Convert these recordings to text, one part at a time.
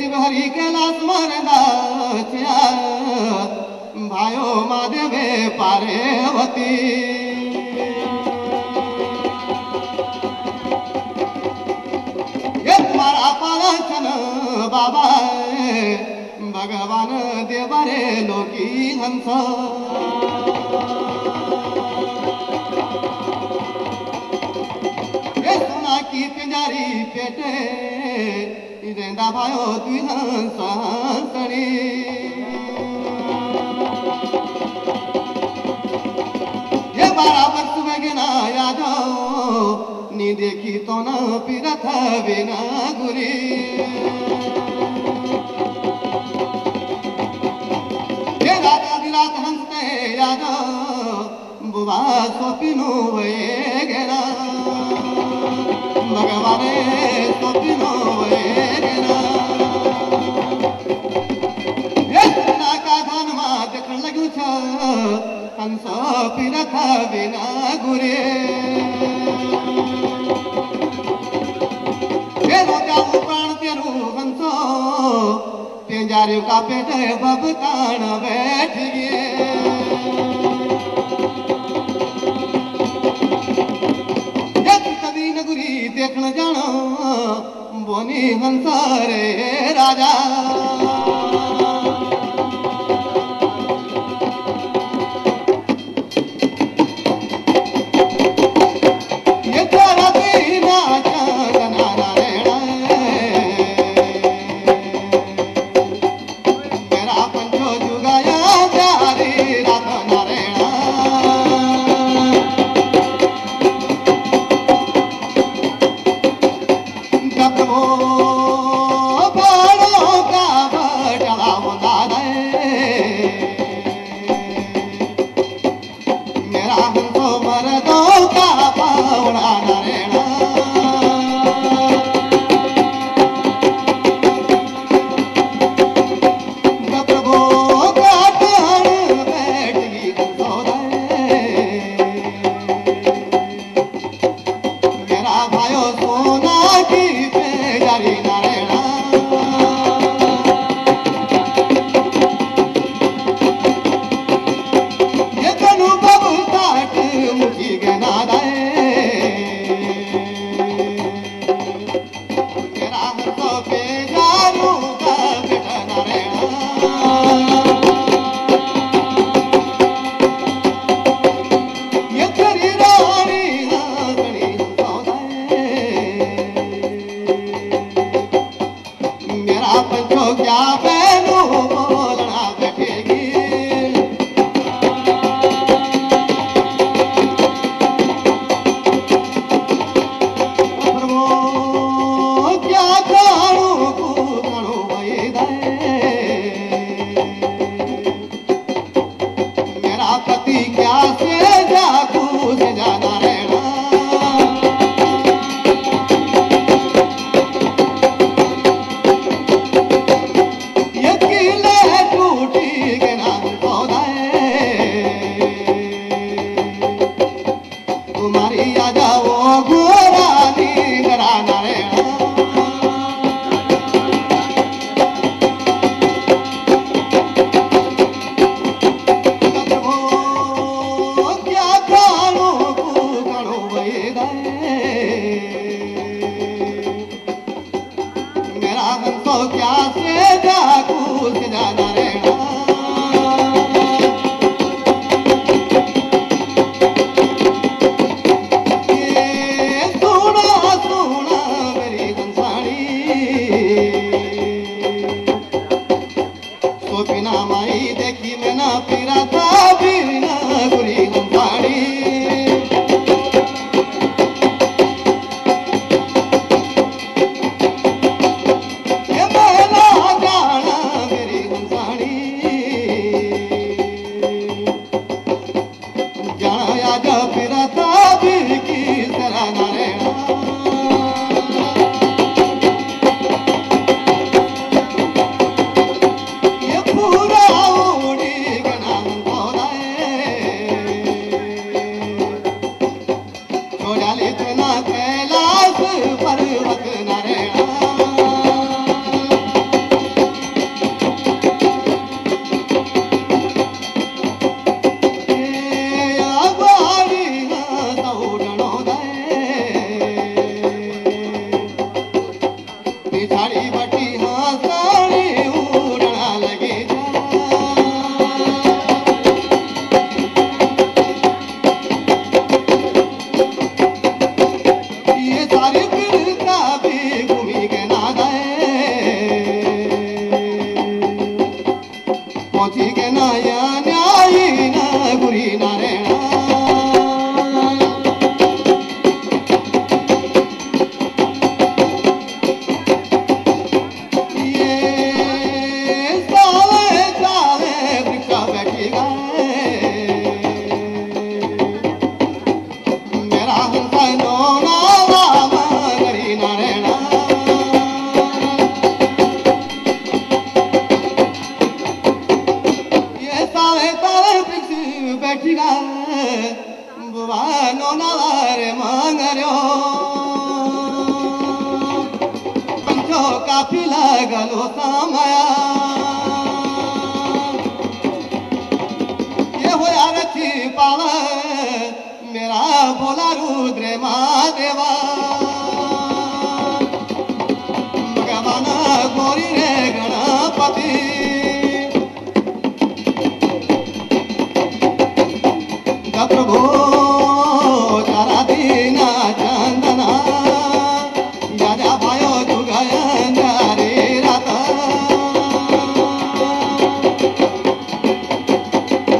शिव हरि कैलाश मरदा भायो महादेवे पार्वती ये तुम्हारा पालन बाबा भगवान देवरे लोकी हंस ये सोना की पिंजारी पेटे रेंदा भायो तू हंस हंसनी ये 12 वर्ष में गिना यादो नी देखी तो न पिरथ बिना गुरी ये राजा दिलात हंसते यादो बुआ सोपिनो वे गेना भगवाने सोपिनो वे गेना ये सुना का धनमा देखन लगू छ हंस पिरथ बिना गुरे प्राण तेरू हंसो पिंजारियों का पेट बबतान बैठ गए कभी नगरी देखने जानो बोनी हंसा रे राजा बेटिका बुवानो नवारे मांगर्यो पंचो काफी लगलो सामया ये हो यार छी पाला मेरा बोला रुद्र महादेवा भगवान गोरी रे गणपति प्रभु तारा दीना चंदना राजा भयो जुगयन रे रात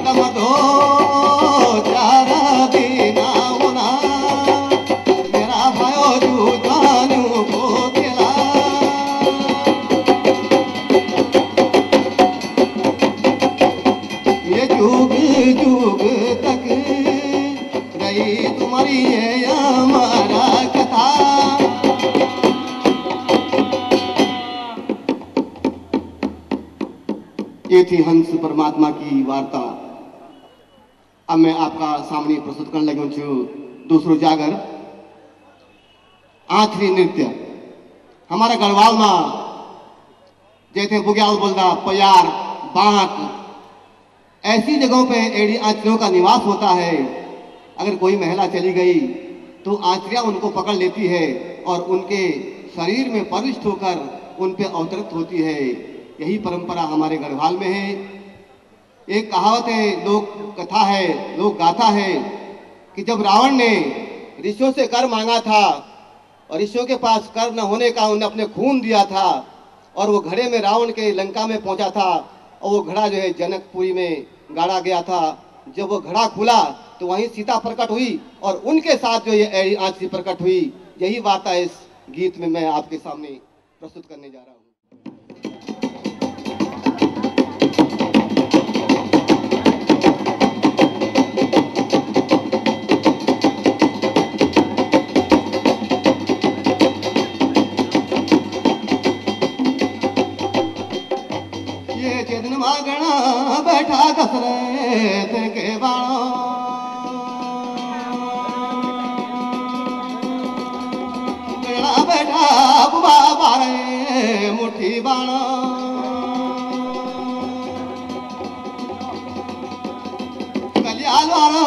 तम दो चारा दीना होना मेरा भयो जुगानु बोतेला ये जुग जुग तक तुम्हारी है हमारा कथा ये थी हंस परमात्मा की वार्ता। अब मैं आपका सामने प्रस्तुत करने लगे छू दूसरो जागर आखिरी नृत्य हमारा गढ़वाल में जैसे बुग्याल बोलता प्यार बांक ऐसी जगहों पे एड़ी आंचलों का निवास होता है। अगर कोई महिला चली गई तो आंचरिया उनको पकड़ लेती है और उनके शरीर में प्रविष्ट होकर उन पे अवतरित होती है। यही परंपरा हमारे गढ़वाल में है। एक कहावत है, लोक कथा है, लोक गाथा है कि जब रावण ने ऋषियों से कर मांगा था और ऋषियों के पास कर न होने का उन्हें अपने खून दिया था और वो घड़े में रावण के लंका में पहुंचा था और वो घड़ा जो है जनकपुरी में गाड़ा गया था। जब वो घड़ा खुला तो वहीं सीता प्रकट हुई और उनके साथ जो ये आंचली प्रकट हुई। यही वार्ता इस गीत में मैं आपके सामने प्रस्तुत करने जा रहा हूँ। ये चेतन मागणा बैठा दशरथ के बाणों बैठा बुआ बारे मुट्ठी बाणा कल्याण वाला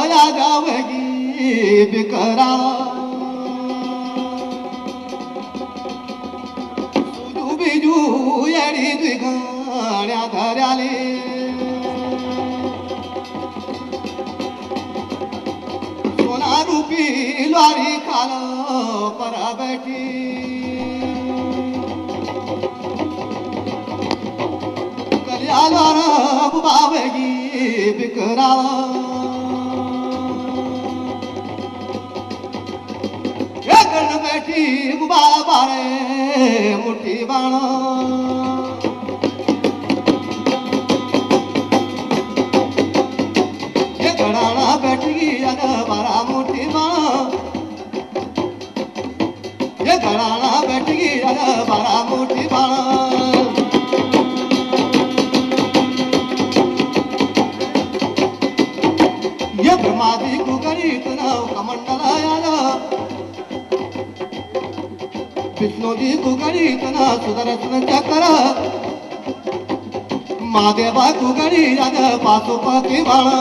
या जावेगी बिकरा सुजू बिजू येडी द्विगाण्या धर्याले सोना रूपी लारी खालो पर बैठी कल्याण बावेगी बिकरा गण बैठी बुबा बारे मुट्ठी बाणा ये गड़ाना बैठी अन बारा मुट्ठी बाणा ये गड़ाना बैठी अन बारा मुट्ठी बाणा ये ब्रह्मादि कुकरी तना कमंडला आया विष्णु जी कुकरी तना सुदर्शन चक्र महादेवा कुकरी जग पाशुपति बाणा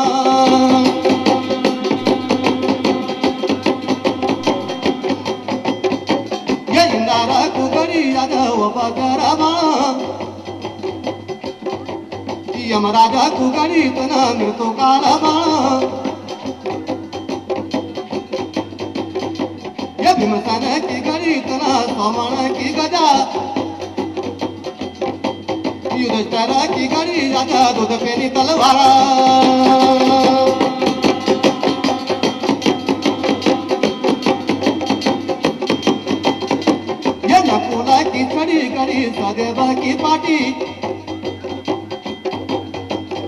ये इंदारा कुकरी जग वपकर बाणा यमराजा कुकरी तना मृत्यु काल बाणा भीमसन की गरी तना सोमण की गजा युधिष्ठिर की गरी राजा दूध पेनी तलवारा ये नकुला की छड़ी गरी सदेव की पाटी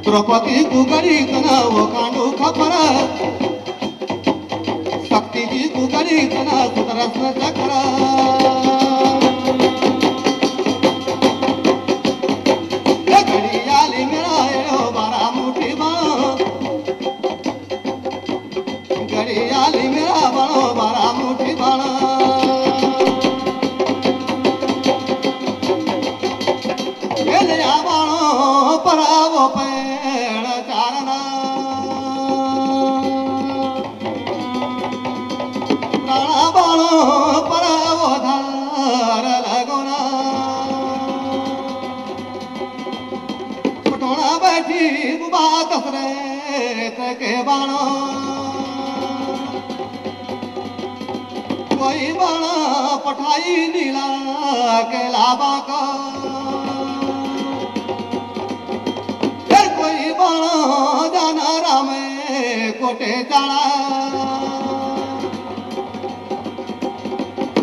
द्रौपदी को गरी तना वो कांडू खपरा शक्ति जी को करी तना सुदर्शन चक्र घड़ियाली मेरा बारा मुठी बाण परावो पेड़ चारना प्राणा बाणो परावो धार लगोना पटोना बैठी बुबा दसरे के बाणो कोई बाणा पठाई नीला के लाबा का कोई बाणा जाना रामे कोटे जाना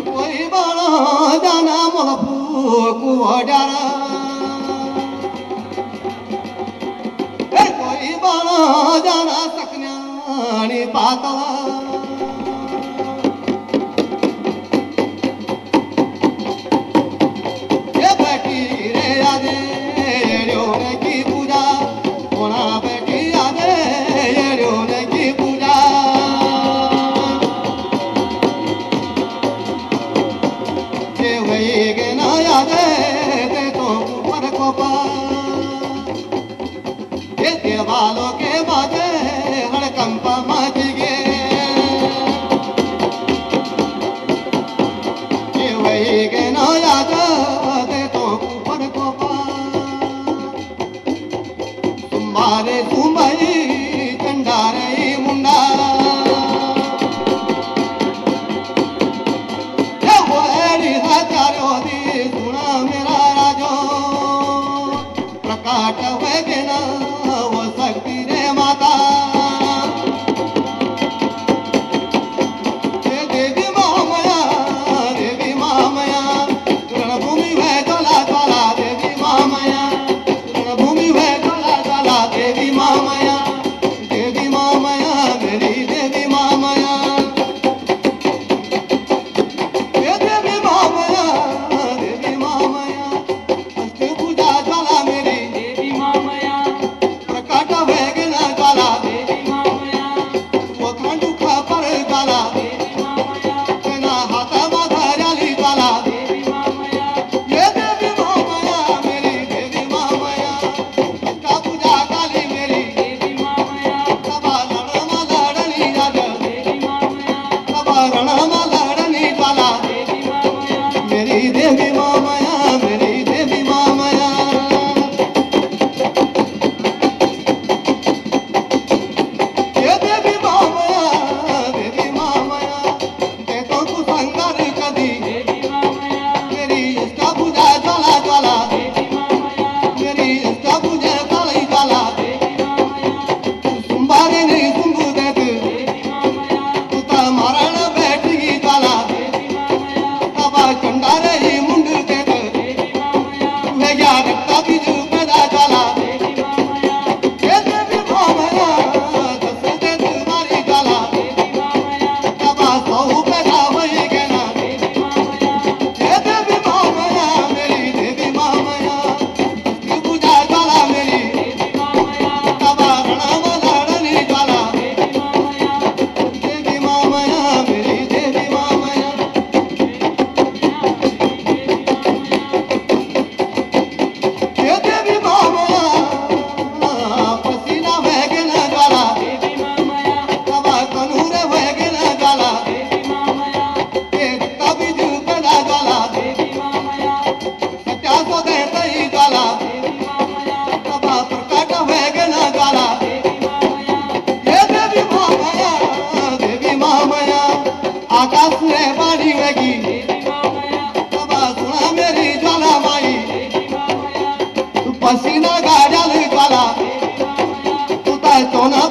कोई बाणा जाना मोलपू कुवडारा कोई बाणा जाना सकन्यानी पातला देवालों के बाजे हड़कंप मच गए वही के न याद दे तो ऊपर को तुम्हारे सुमई चंडारे मुंडा वो एड़ी हजारो दी सुना मेरा राजो प्रकाट हुए के ना शक्ति रे माता देवी महामया रणभूमि है ज्वाला ज्वाला देवी महामया रणभूमि है ज्वाला ज्वाला देवी महामया मेरी देवी महामया देवी महामया अष्टभुजा ज्वाला मेरी देवी महामया प्रकट पसीना गाड्या ज्वाला तू सोना